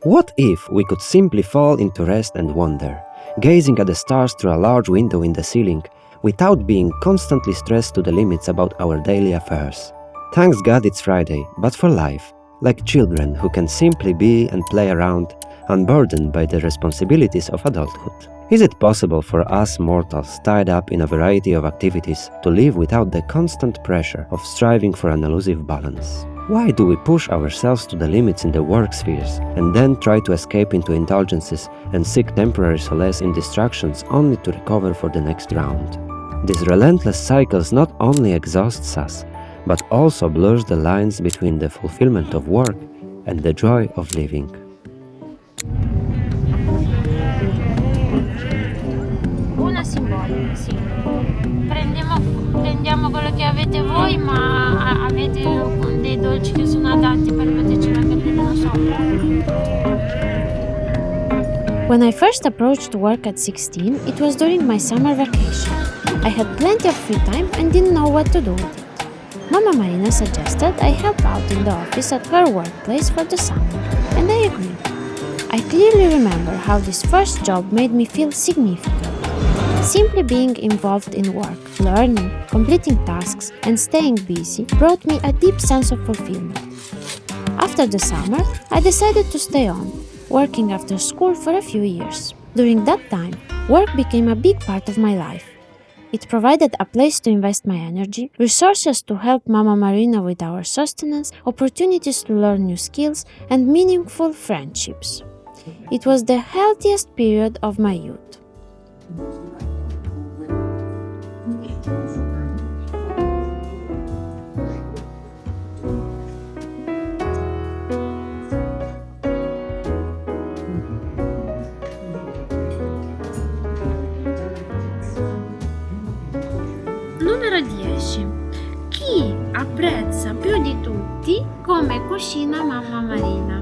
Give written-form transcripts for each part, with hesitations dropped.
What if we could simply fall into rest and wonder, gazing at the stars through a large window in the ceiling, without being constantly stressed to the limits about our daily affairs? Thanks God it's Friday, but for life, like children who can simply be and play around, unburdened by the responsibilities of adulthood. Is it possible for us mortals, tied up in a variety of activities, to live without the constant pressure of striving for an elusive balance? Why do we push ourselves to the limits in the work spheres and then try to escape into indulgences and seek temporary solace in distractions only to recover for the next round? These relentless cycles not only exhausts us, but also blurs the lines between the fulfillment of work and the joy of living. Una simbolica, sì. Prendiamo quello che avete voi, ma avete dei dolci che sono adatti per metterci la cartellina sopra. When I first approached work at 16, it was during my summer vacation. I had plenty of free time and didn't know what to do with it. Mama Marina suggested I help out in the office at her workplace for the summer, and I agreed. I clearly remember how this first job made me feel significant. Simply being involved in work, learning, completing tasks, and staying busy brought me a deep sense of fulfillment. After the summer, I decided to stay on, working after school for a few years. During that time, work became a big part of my life. It provided a place to invest my energy, resources to help Mama Marina with our sustenance, opportunities to learn new skills, and meaningful friendships. It was the healthiest period of my youth. Numero 10. Chi apprezza più di tutti come cucina Mamma Marina?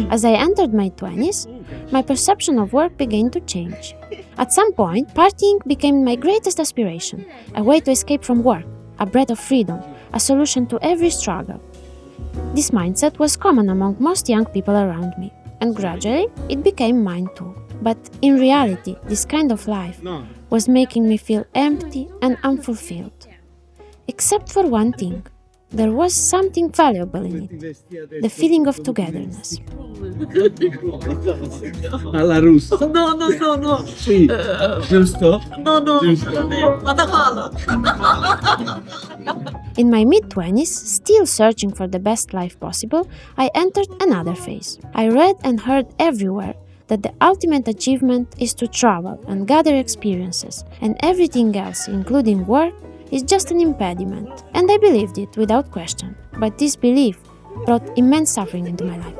As I entered my 20s, my perception of work began to change. At some point, partying became my greatest aspiration, a way to escape from work, a breath of freedom, a solution to every struggle. This mindset was common among most young people around me, and gradually it became mine too. But in reality, this kind of life was making me feel empty and unfulfilled. Except for one thing. There was something valuable in it, the feeling of togetherness. Alla russa. No. Sì, giusto? No. Giusto. In my mid-20s, still searching for the best life possible, I entered another phase. I read and heard everywhere that the ultimate achievement is to travel and gather experiences, and everything else, including work, is just an impediment. And I believed it without question. But this belief brought immense suffering into my life.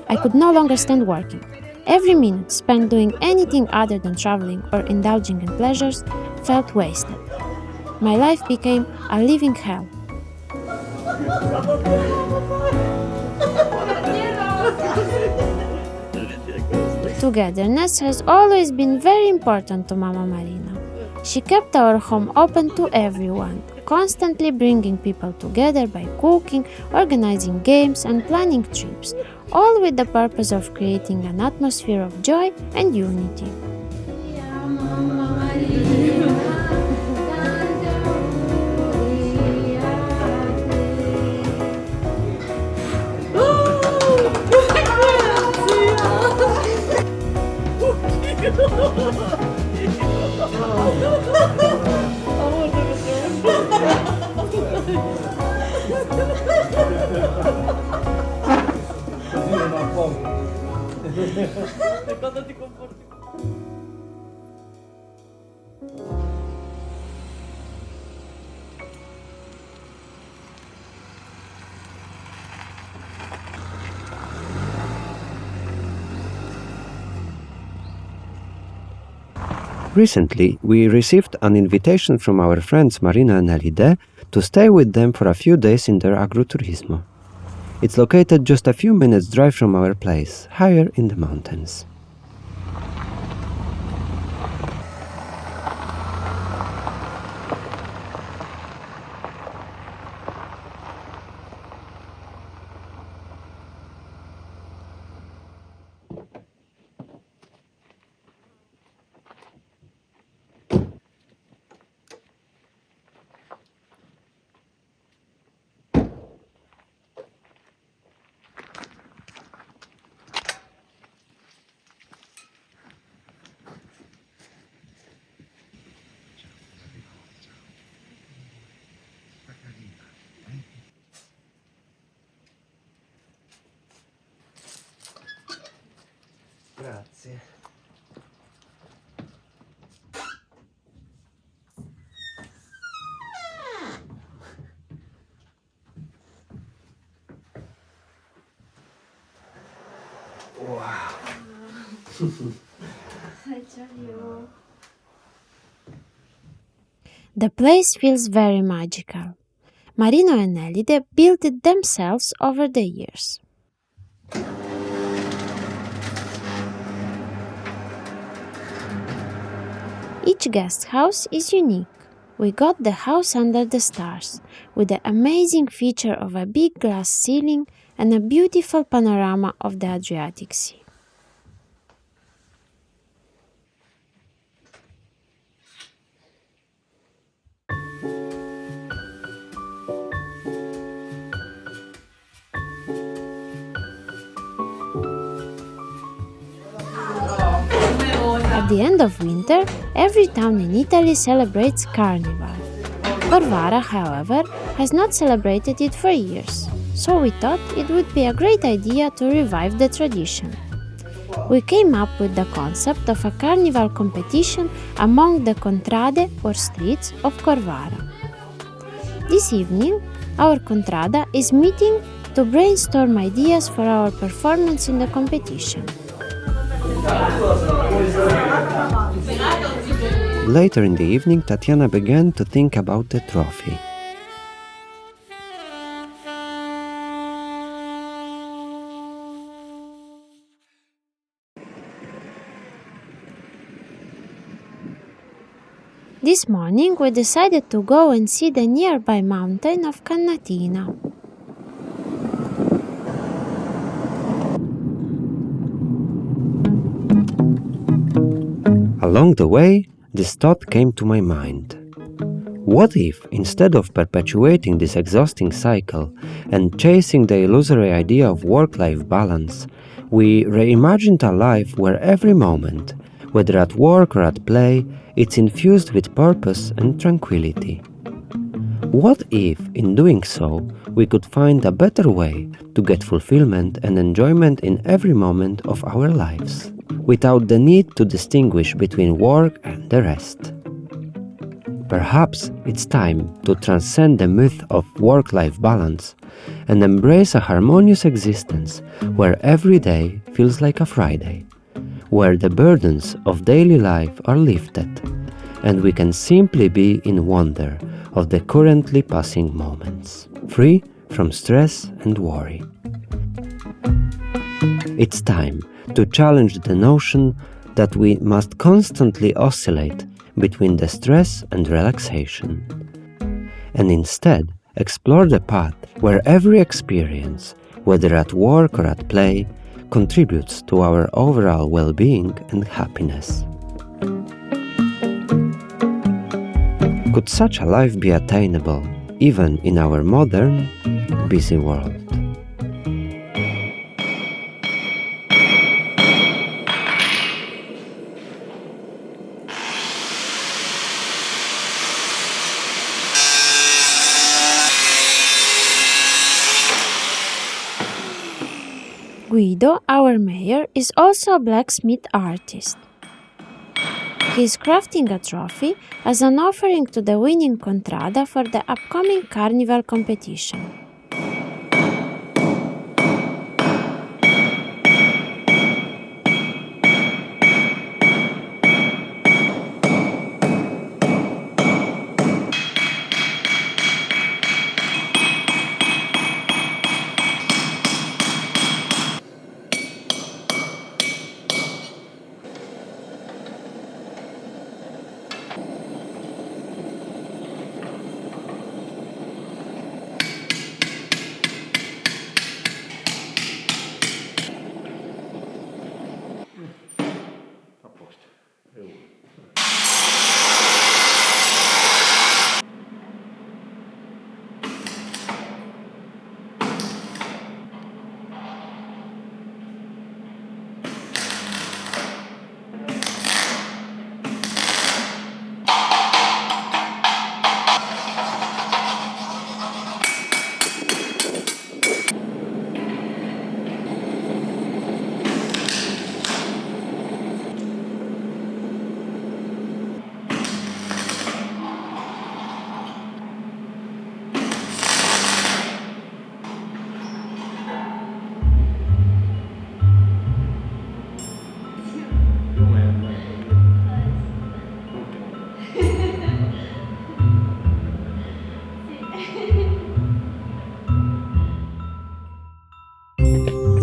I could no longer stand working. Every minute spent doing anything other than traveling or indulging in pleasures felt wasted. My life became a living hell. Togetherness has always been very important to Mama Marina. She kept our home open to everyone, constantly bringing people together by cooking, organizing games, and planning trips, all with the purpose of creating an atmosphere of joy and unity. Recently, we received an invitation from our friends Marina and Elide to stay with them for a few days in their agroturismo. It's located just a few minutes' drive from our place, higher in the mountains. Grazie. The place feels very magical. Marino and Elide built it themselves over the years. Each guest house is unique. We got the house under the stars, with the amazing feature of a big glass ceiling and a beautiful panorama of the Adriatic Sea. At the end of winter, every town in Italy celebrates Carnival. Corvara, however, has not celebrated it for years, so we thought it would be a great idea to revive the tradition. We came up with the concept of a carnival competition among the contrade or streets of Corvara. This evening, our contrada is meeting to brainstorm ideas for our performance in the competition. Later in the evening, Tatiana began to think about the trophy. This morning we decided to go and see the nearby mountain of Cannatina. Along the way, this thought came to my mind. What if, instead of perpetuating this exhausting cycle and chasing the illusory idea of work-life balance, we reimagined a life where every moment, whether at work or at play, it's infused with purpose and tranquility? What if, in doing so, we could find a better way to get fulfillment and enjoyment in every moment of our lives, without the need to distinguish between work and the rest? Perhaps it's time to transcend the myth of work-life balance and embrace a harmonious existence where every day feels like a Friday, where the burdens of daily life are lifted, and we can simply be in wonder of the currently passing moments, free from stress and worry. It's time to challenge the notion that we must constantly oscillate between the stress and relaxation, and instead explore the path where every experience, whether at work or at play, contributes to our overall well-being and happiness. Could such a life be attainable even in our modern, busy world? Guido, our mayor, is also a blacksmith artist. He is crafting a trophy as an offering to the winning contrada for the upcoming carnival competition.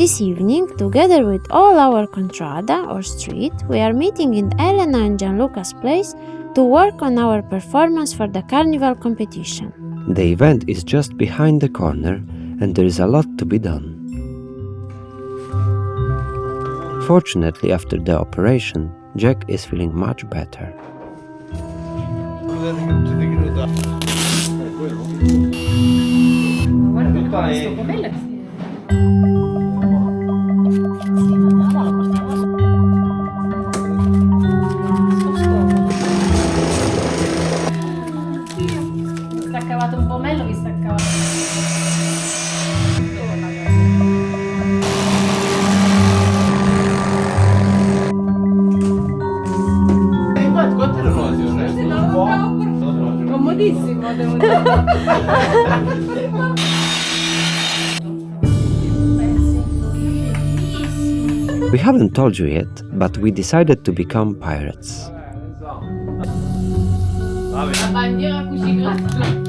This evening, together with all our contrada or street, we are meeting in Elena and Gianluca's place to work on our performance for the carnival competition. The event is just behind the corner and there is a lot to be done. Fortunately, after the operation, Jack is feeling much better. Sta cavato un pomello che sta cavando. Quanto è l'occasione? Comodissimo, devo dire. We haven't told you yet, but we decided to become pirates. La bandiera così grossa.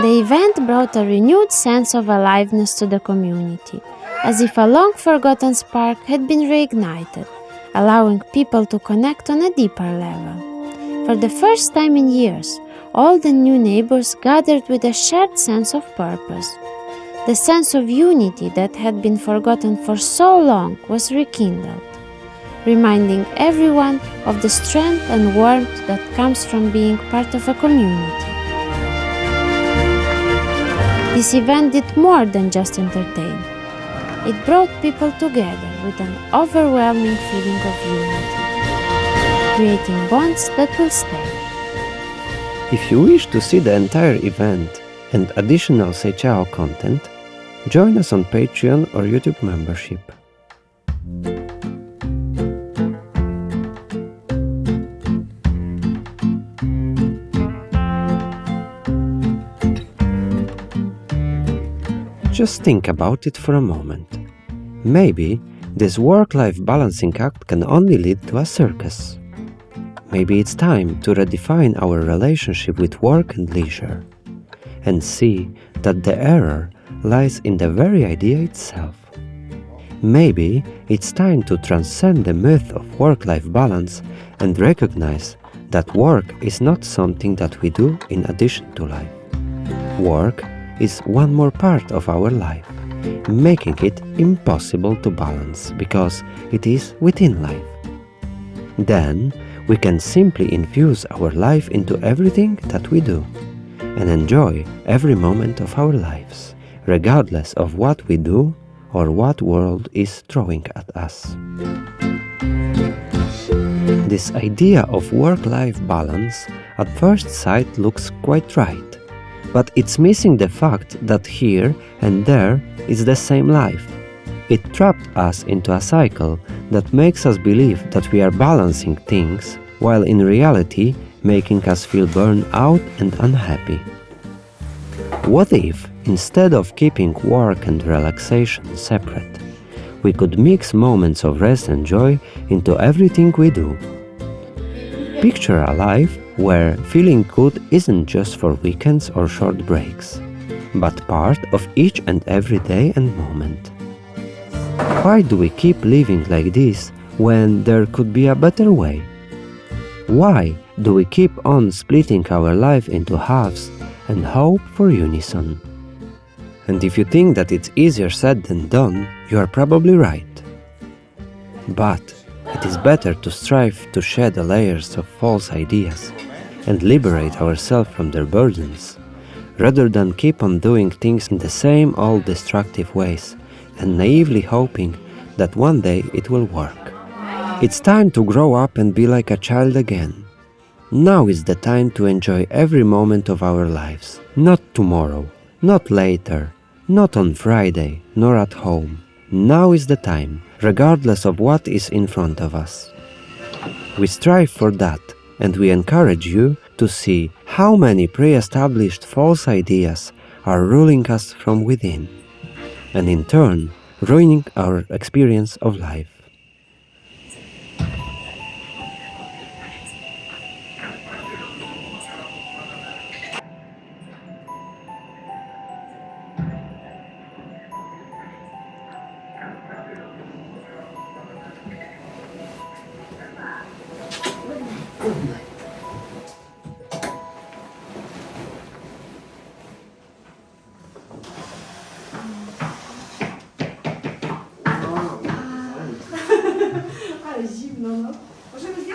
The event brought a renewed sense of aliveness to the community, as if a long-forgotten spark had been reignited, allowing people to connect on a deeper level. For the first time in years, all the new neighbors gathered with a shared sense of purpose. The sense of unity that had been forgotten for so long was rekindled, reminding everyone of the strength and warmth that comes from being part of a community. This event did more than just entertain. It brought people together with an overwhelming feeling of unity, creating bonds that will stay. If you wish to see the entire event and additional Say Ciao content, join us on Patreon or YouTube membership. Just think about it for a moment. Maybe this work-life balancing act can only lead to a circus. Maybe it's time to redefine our relationship with work and leisure, and see that the error lies in the very idea itself. Maybe it's time to transcend the myth of work-life balance and recognize that work is not something that we do in addition to life. Work is one more part of our life, making it impossible to balance because it is within life. Then we can simply infuse our life into everything that we do and enjoy every moment of our lives, regardless of what we do or what world is throwing at us. This idea of work-life balance at first sight looks quite right, but it's missing the fact that here and there is the same life. It trapped us into a cycle that makes us believe that we are balancing things, while in reality making us feel burned out and unhappy. What if, instead of keeping work and relaxation separate, we could mix moments of rest and joy into everything we do? Picture a life where feeling good isn't just for weekends or short breaks, but part of each and every day and moment. Why do we keep living like this when there could be a better way? Why do we keep on splitting our life into halves and hope for unison? And if you think that it's easier said than done, you are probably right. But it is better to strive to shed the layers of false ideas and liberate ourselves from their burdens rather than keep on doing things in the same old destructive ways and naively hoping that one day it will work. It's time to grow up and be like a child again. Now is the time to enjoy every moment of our lives. Not tomorrow, not later, not on Friday, nor at home. Now is the time, regardless of what is in front of us. We strive for that, and we encourage you to see how many pre-established false ideas are ruling us from within, and in turn, ruining our experience of life.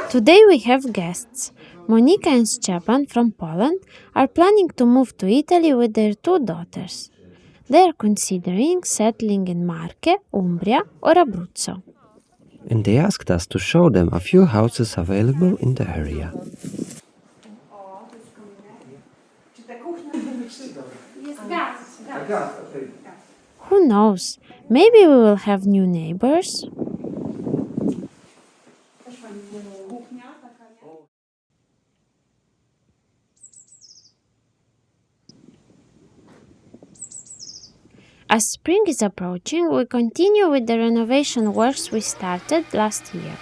Today we have guests. Monika and Szczepan from Poland are planning to move to Italy with their 2 daughters. They are considering settling in Marche, Umbria or Abruzzo. And they asked us to show them a few houses available in the area. Who knows? Maybe we will have new neighbors. As spring is approaching, we continue with the renovation works we started last year.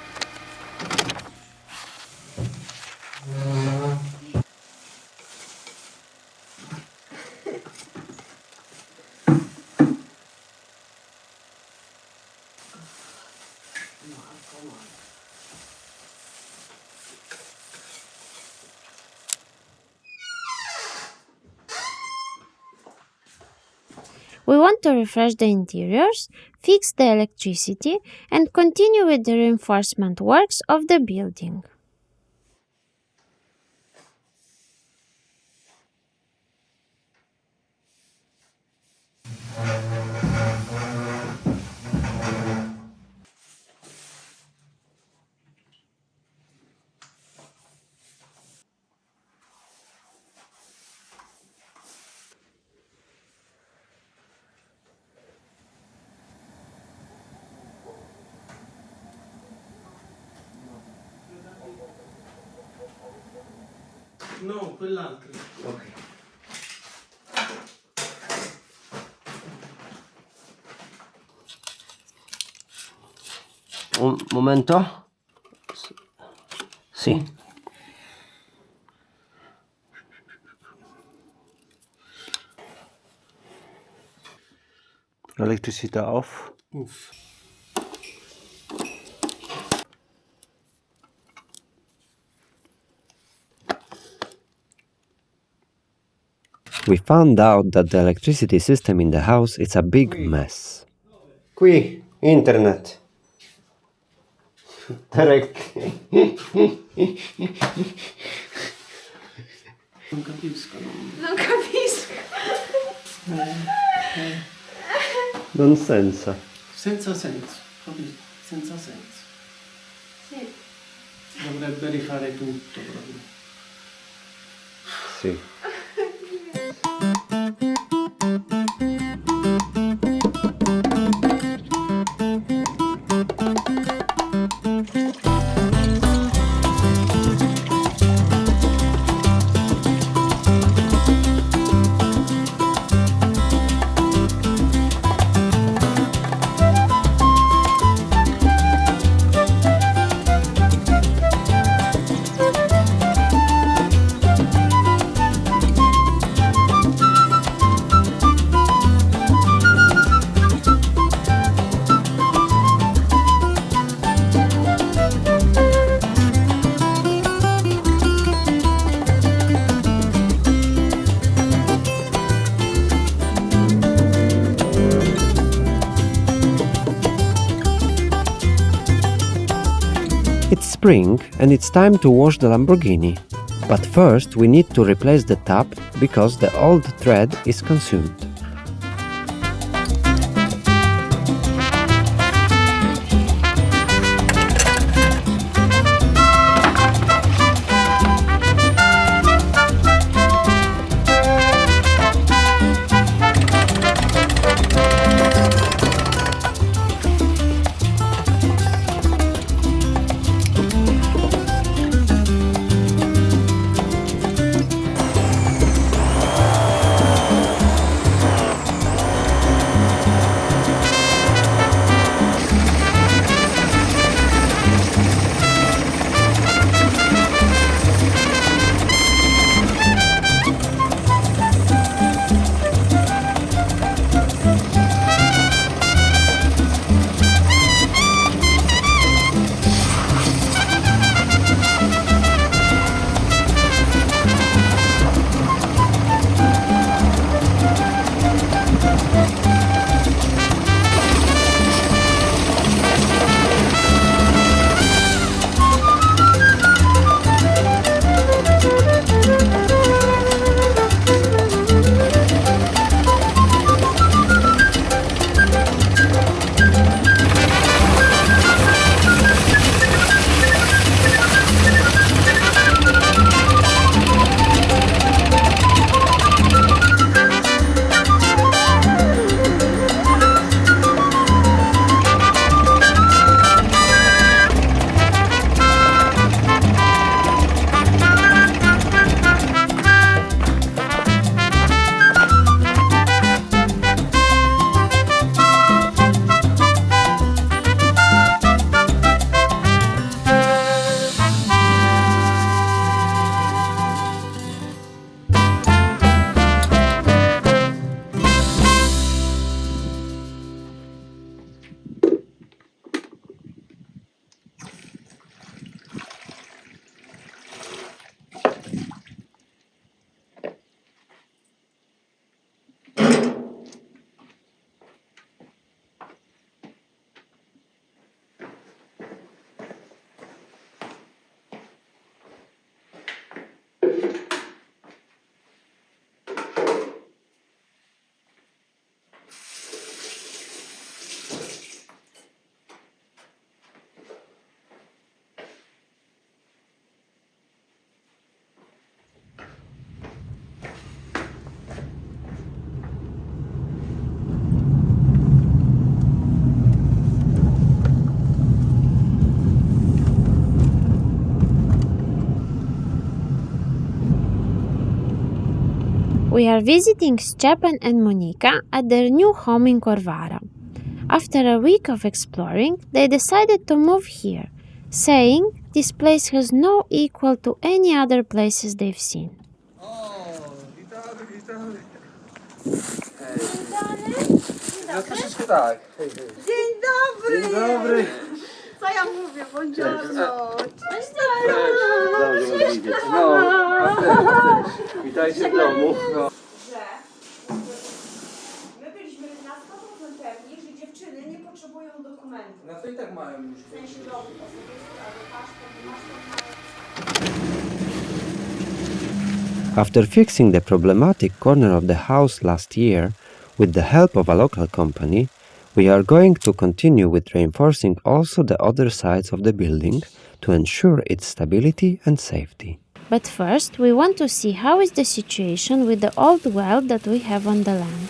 We want to refresh the interiors, fix the electricity, and continue with the reinforcement works of the building. No, quell'altro. Ok. Un momento. Sì. Electricità off. Uff. We found out that the electricity system in the house is a big mess. Qui, internet. Direct. Non capisco. Non capisco. Non senza. Senza senso. Proprio senza senso. Sì. Dovrebbe rifare tutto proprio. Sì. It's spring and it's time to wash the Lamborghini. But first we need to replace the tap because the old thread is consumed. We are visiting Stepan and Monika at their new home in Corvara. After a week of exploring, they decided to move here, saying this place has no equal to any other places they've seen. No troszeczkę tak. Hej, hej. Dzień dobry! Dzień dobry. Co ja mówię? Buongiorno! Cześć, Dobrze was widzieć. No, a też. Witajcie w domu. No. Że my byliśmy na 100% pewni, że dziewczyny nie potrzebują dokumentów. No to i tak mają już. W sensie dowód osobisty albo paszport, paszport. After fixing the problematic corner of the house last year, with the help of a local company, we are going to continue with reinforcing also the other sides of the building to ensure its stability and safety. But first, we want to see how is the situation with the old well that we have on the land.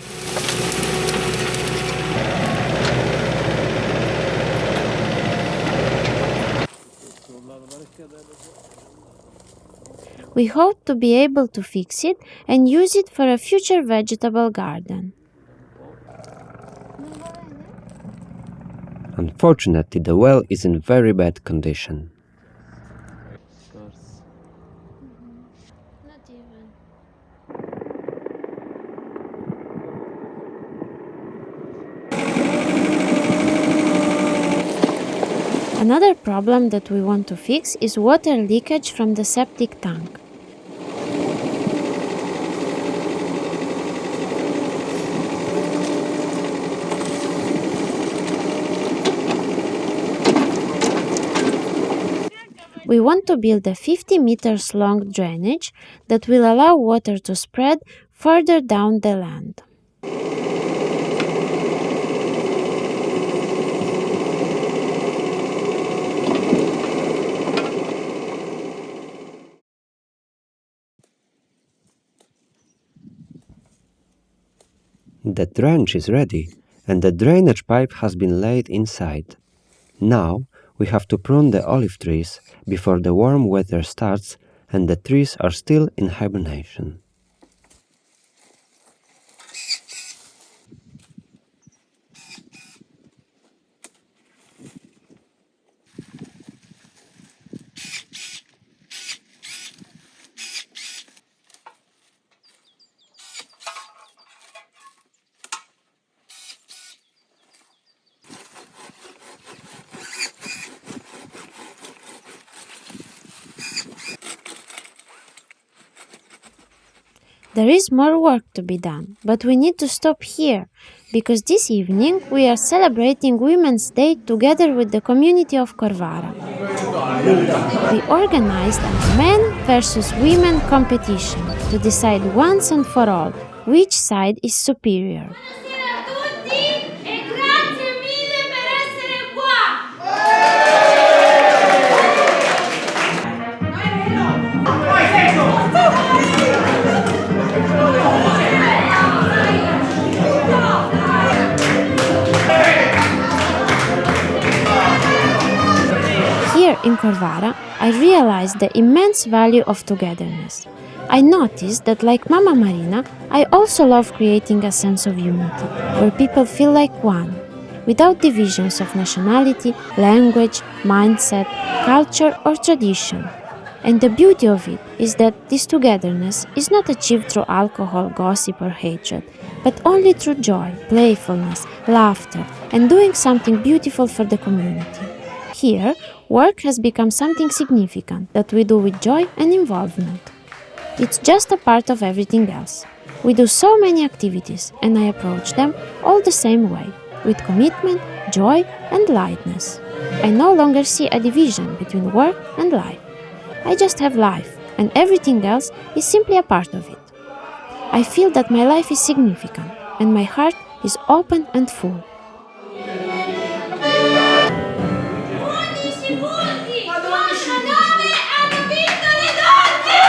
We hope to be able to fix it and use it for a future vegetable garden. Unfortunately, the well is in very bad condition. Not even. Another problem that we want to fix is water leakage from the septic tank. We want to build a 50 meters long drainage that will allow water to spread further down the land. The trench is ready, and the drainage pipe has been laid inside. Now we have to prune the olive trees before the warm weather starts and the trees are still in hibernation. There is more work to be done, but we need to stop here, because this evening we are celebrating Women's Day together with the community of Corvara. We organized a men versus women competition to decide once and for all which side is superior. Buonasera a tutti e grazie mille per essere qua! Here in Corvara, I realized the immense value of togetherness. I noticed that, like Mama Marina, I also love creating a sense of unity, where people feel like one, without divisions of nationality, language, mindset, culture, or tradition. And the beauty of it is that this togetherness is not achieved through alcohol, gossip, or hatred, but only through joy, playfulness, laughter, and doing something beautiful for the community. Here, work has become something significant that we do with joy and involvement. It's just a part of everything else. We do so many activities, and I approach them all the same way, with commitment, joy, and lightness. I no longer see a division between work and life. I just have life, and everything else is simply a part of it. I feel that my life is significant, and my heart is open and full. 11 punti contro 9 hanno vinto le donne!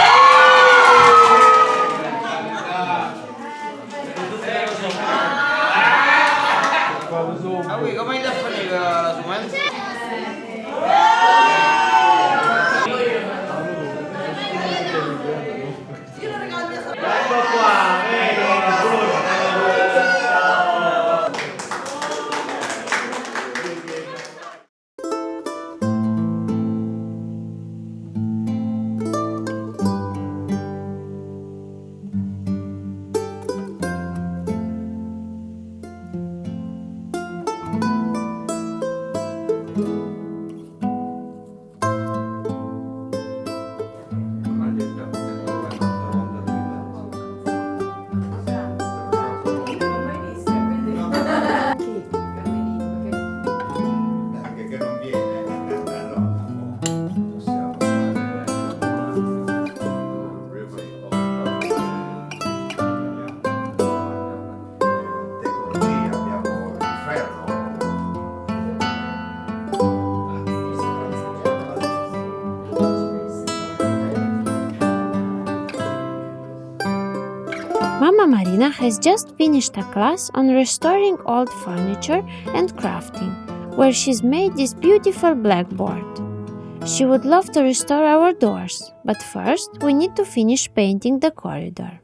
Come da fare la sumenza? Che non viene, allora possiamo tecnologia, abbiamo il ferro. Mama Marina has just finished a class on restoring old furniture and crafting, where she's made this beautiful blackboard. She would love to restore our doors, but first we need to finish painting the corridor.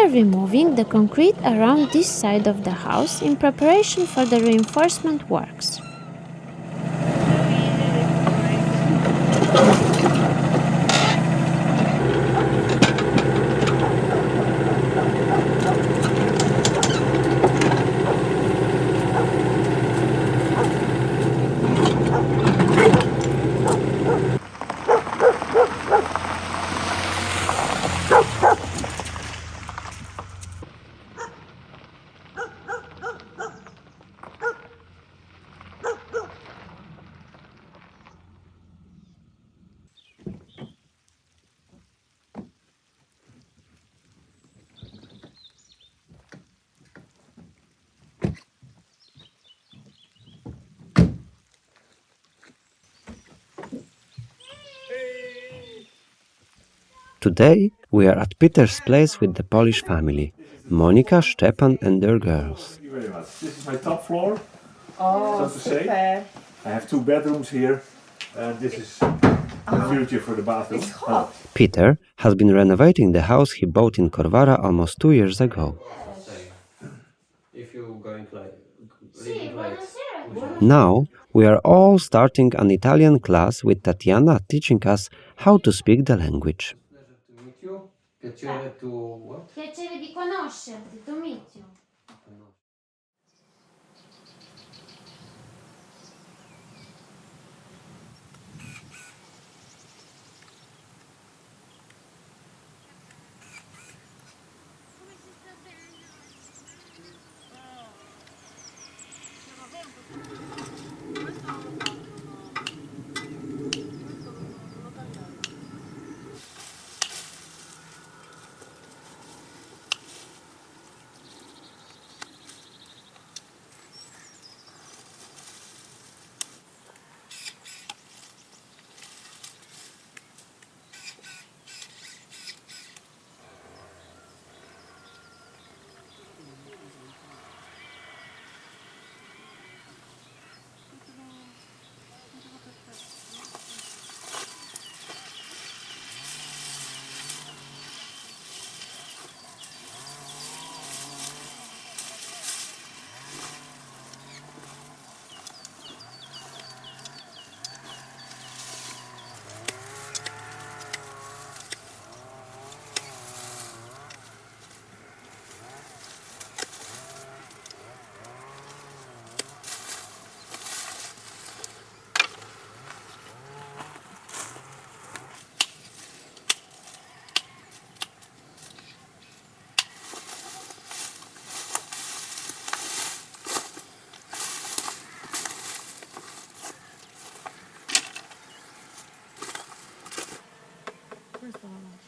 are removing the concrete around this side of the house in preparation for the reinforcement works. Today, we are at Peter's place with the Polish family, Monika, Stepan and their girls. Thank you very much. This is my top floor, O, so to say. super. I have 2 bedrooms here. This is the future for the bathroom. It's hot. Peter has been renovating the house he bought in Corvara almost 2 years ago. If you going like Sì, living like buonasera. Now, we are all starting an Italian class with Tatiana teaching us how to speak the language. pleasure to meet you. Piacere to what? Piacere di conoscerti, to meet you.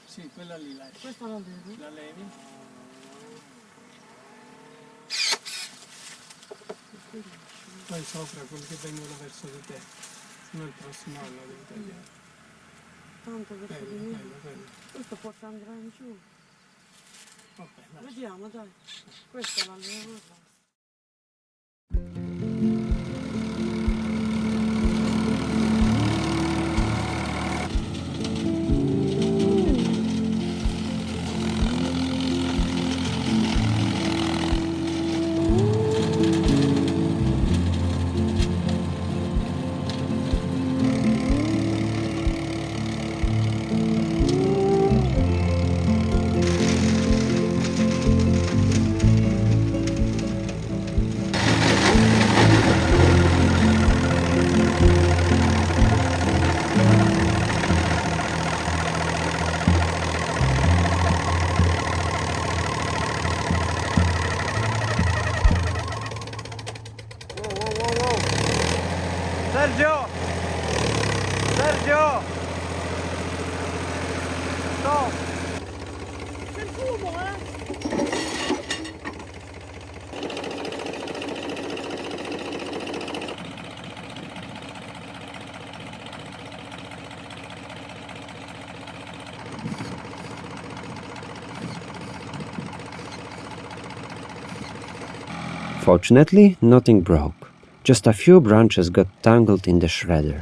Sì, quella lì la Questa la devi? la levi. Poi sopra quelli che vengono verso di te. Fino al prossimo anno devi tagliare. Tanto verso di me. Bello. Questo forse andrà in giù. Vabbè, lascia. Vediamo, dai. Questa la levo e basta. Sergio! Sergio! Stop! C'è il fumo, Fortunately, nothing broke. Just a few branches got tangled in the shredder.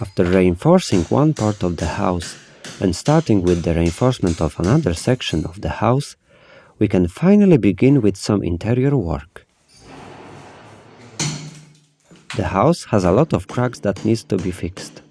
After reinforcing one part of the house and starting with the reinforcement of another section of the house, we can finally begin with some interior work. The house has a lot of cracks that needs to be fixed.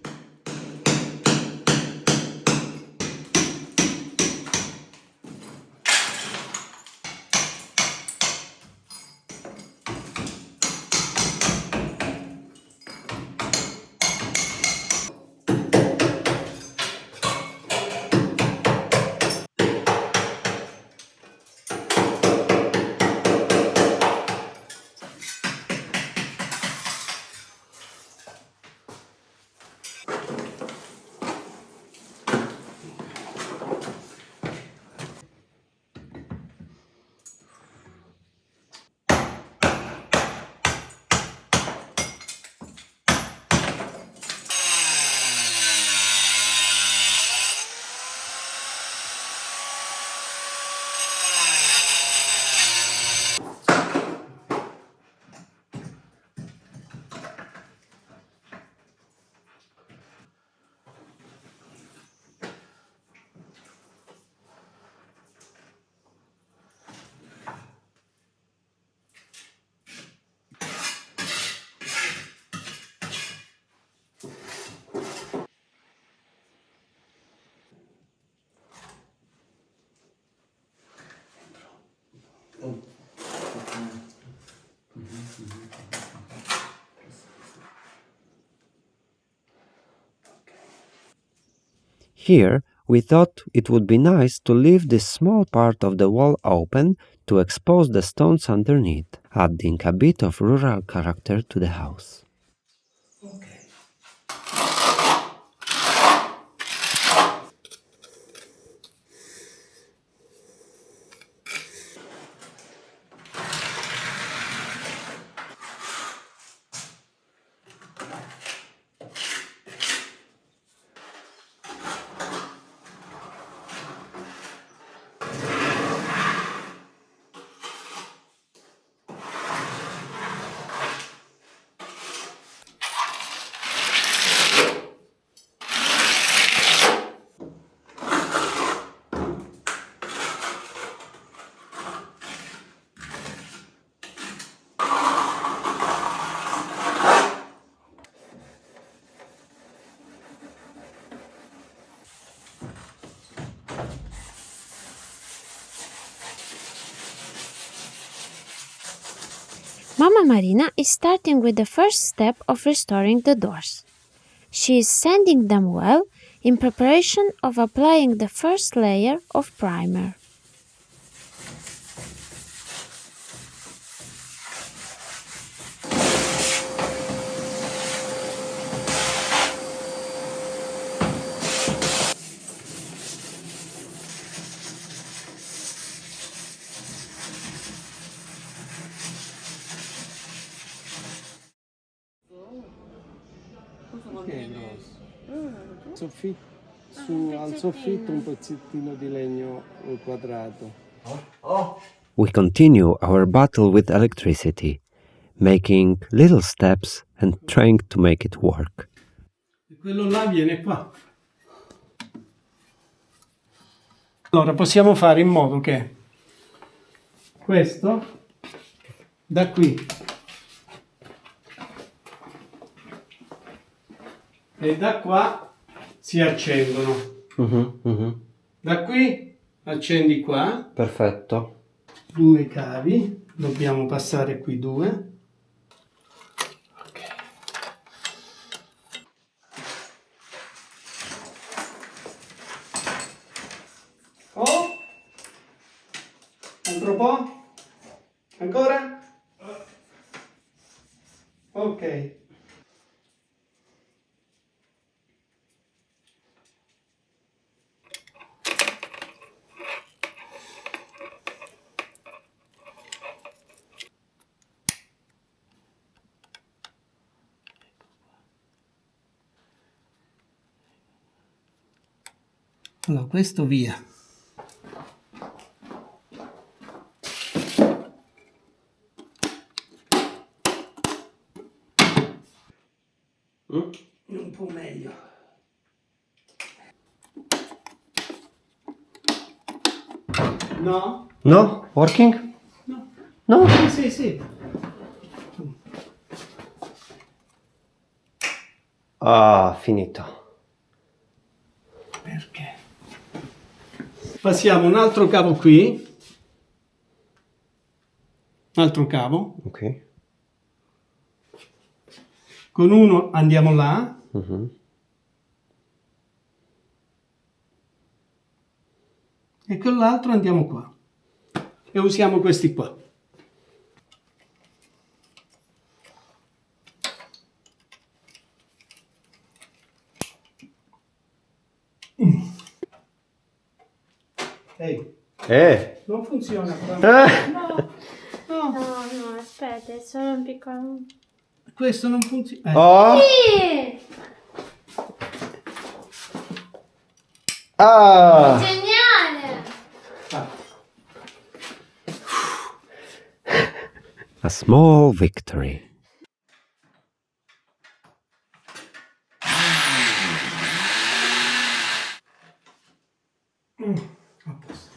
Here, we thought it would be nice to leave this small part of the wall open to expose the stones underneath, adding a bit of rural character to the house. Mama Marina is starting with the first step of restoring the doors. She is sanding them well in preparation of applying the first layer of primer. Che è grosso. Al soffitto un pezzettino di legno quadrato. We continue our battle with electricity, making little steps and trying to make it work. Quello là viene qua. Allora possiamo fare in modo che questo da qui e da qua si accendono. Da qui accendi qua. Perfetto. 2 cavi, dobbiamo passare qui 2. Oh, altro po', ancora? Ok. Allora, questo via. un po' meglio. No? No? Working? No. No? Sì, sì. Ah, finito. Perché? Passiamo un altro cavo qui. Un altro cavo. Ok. Con uno andiamo là. Mhm. E con l'altro andiamo qua. E usiamo questi qua. Ehi, non funziona qua. No, No, no, aspetta, è solo un piccolo... questo non funziona. Oh! Sì! Ah! Geniale! A small victory. A posto.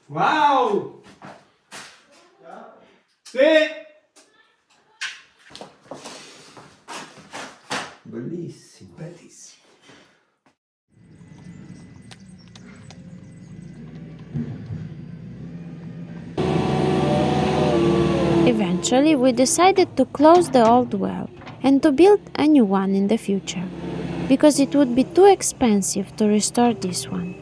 Wow! Sì! Bellissimo. Bellissimo. Eventually, we decided to close the old well and to build a new one in the future, because it would be too expensive to restore this one.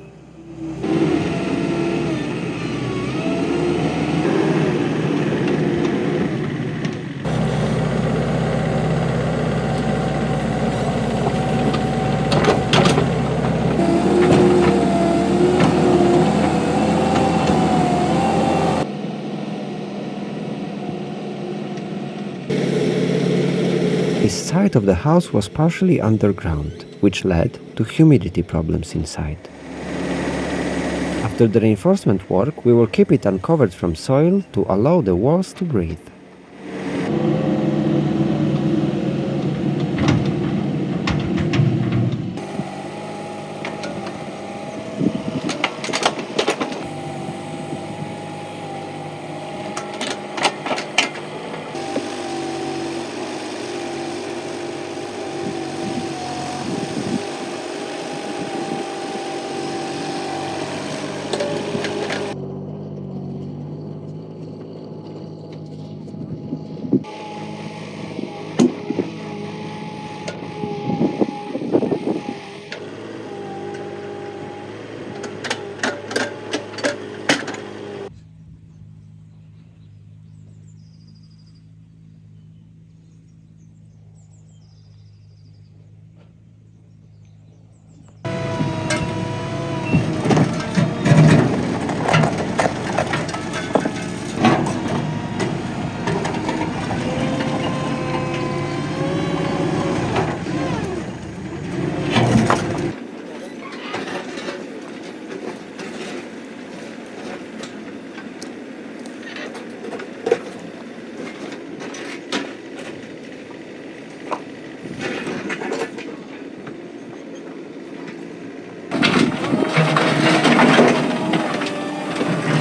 This side of the house was partially underground, which led to humidity problems inside. After the reinforcement work, we will keep it uncovered from soil to allow the walls to breathe.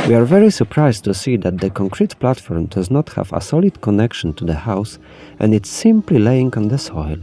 We are very surprised to see that the concrete platform does not have a solid connection to the house and it's simply laying on the soil.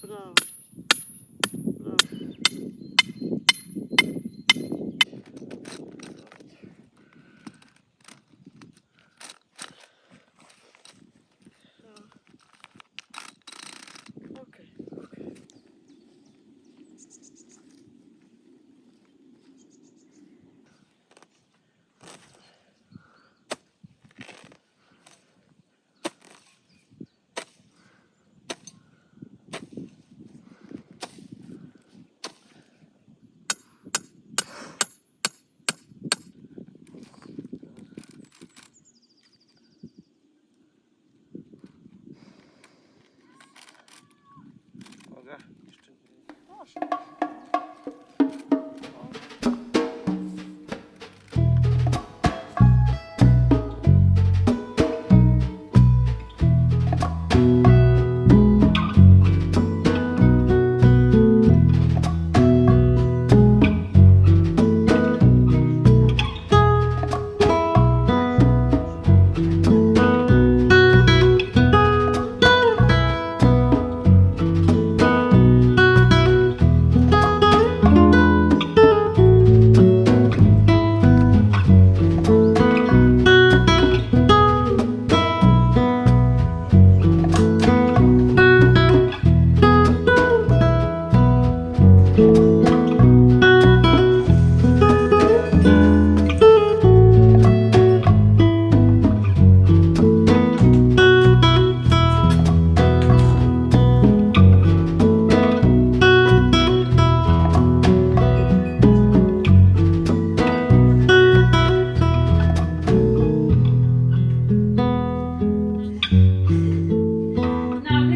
Bravo. No,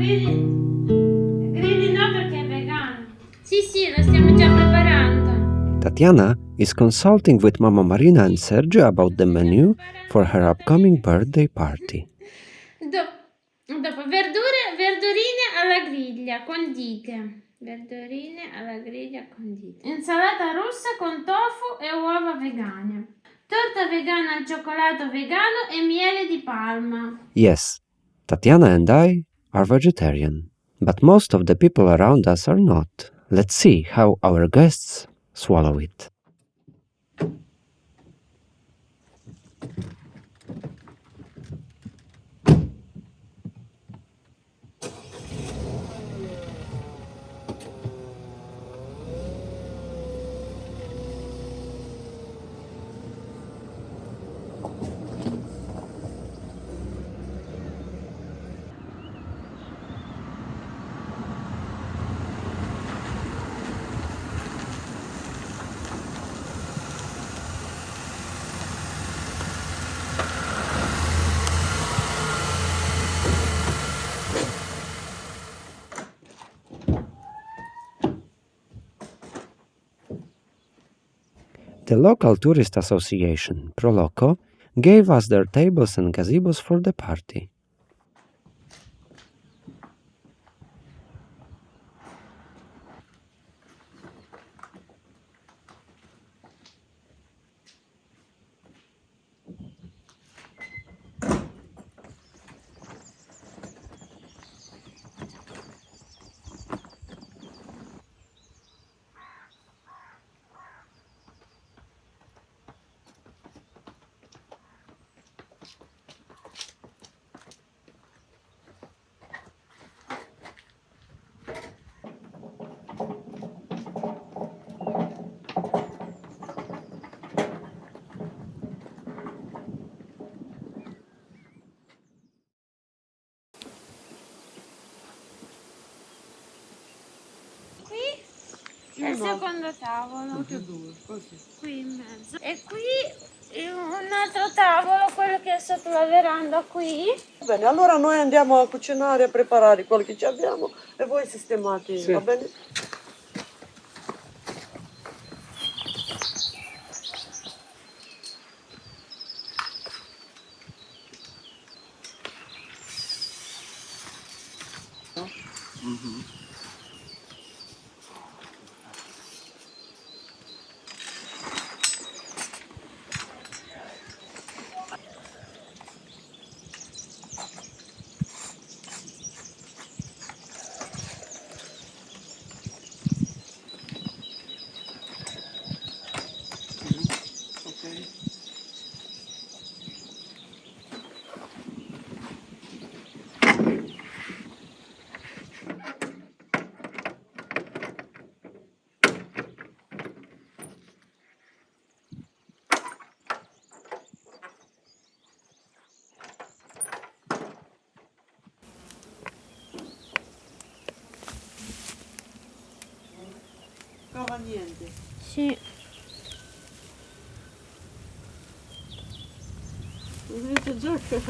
gridi no perché è vegano. Sì, lo stiamo già preparando. Tatiana is consulting with Mama Marina and Sergio about the menu for her upcoming birthday party. Dopo verdurine alla griglia condite. Verdurine alla griglia condite. Insalata russa con tofu e uova vegane. Torta vegana al cioccolato vegano e miele di palma. Yes, Tatiana and I are vegetarian, but most of the people around us are not. Let's see how our guests swallow it. The local tourist association, Proloco, gave us their tables and gazebos for the party. È il secondo tavolo. Qui in mezzo. E qui un altro tavolo, quello che è sotto la veranda qui. Bene, allora noi andiamo a cucinare, a preparare quello che ci abbiamo e voi sistemate, Sì. va bene? Cova niente. Sì. Vedete già che...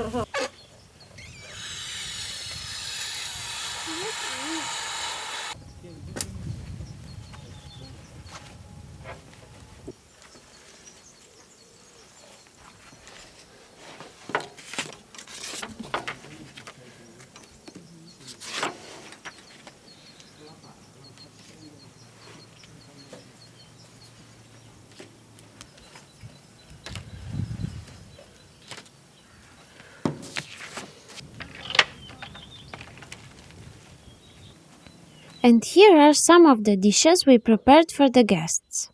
And here are some of the dishes we prepared for the guests.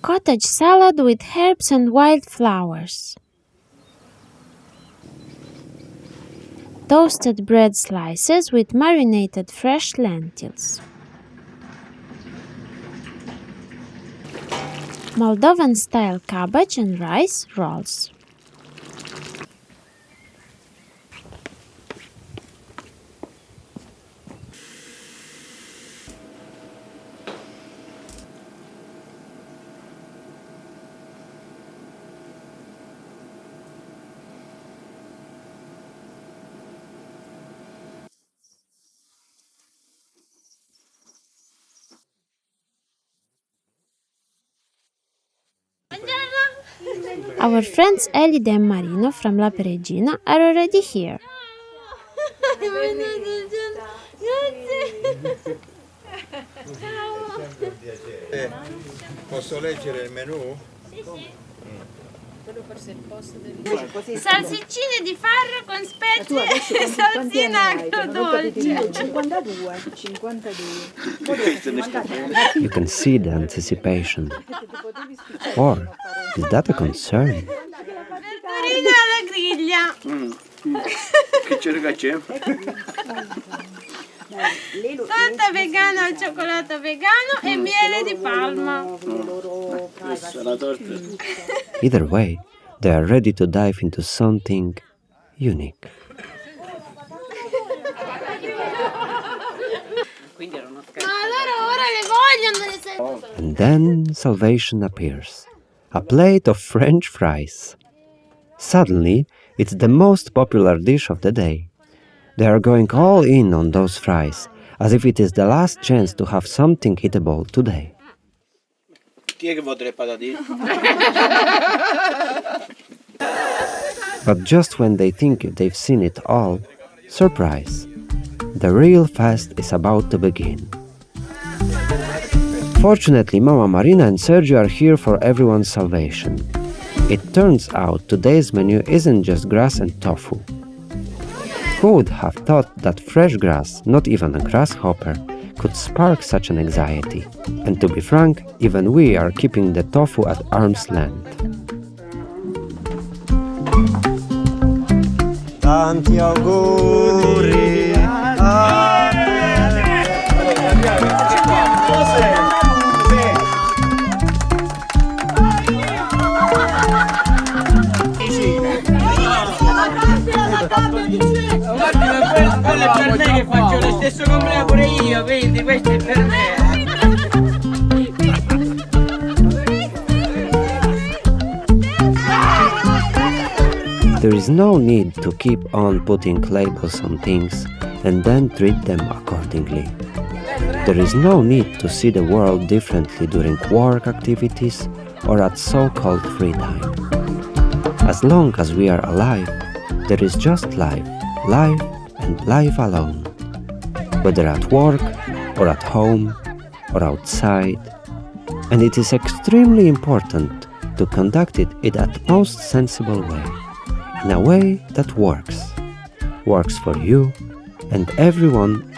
Cottage salad with herbs and wildflowers. Toasted bread slices with marinated fresh lentils. Moldovan-style cabbage and rice rolls. Our friends Elide and Marino from La Peregrina are already here. Posso leggere il menù? Salsiccine di farro con spezie e salsina agrodolce. 52. You can see the anticipation. Or is that a concern? Verdurine alla griglia. Che c'è? Torta vegana al cioccolato vegano e miele di palma. Questa è la torta. Either way, they are ready to dive into something unique. Ma allora ora le vogliono le And then salvation appears. A plate of French fries. Suddenly, it's the most popular dish of the day. They are going all in on those fries, as if it is the last chance to have something eatable today. Chi è che vuole le patatine? But just when they think they've seen it all, surprise! The real fast is about to begin. Fortunately, Mama Marina and Sergio are here for everyone's salvation. It turns out today's menu isn't just grass and tofu. Who would have thought that fresh grass, not even a grasshopper, could spark such an anxiety? And to be frank, even we are keeping the tofu at arm's length. Tanti auguri! Quello è per me che faccio lo stesso compleanno pure io, quindi questo è per me. There is no need to keep on putting labels on things and then treat them accordingly. There is no need to see the world differently during work activities or at so-called free time. As long as we are alive, there is just life, life and life alone, whether at work or at home or outside, and it is extremely important to conduct it in that most sensible way, in a way that works for you and everyone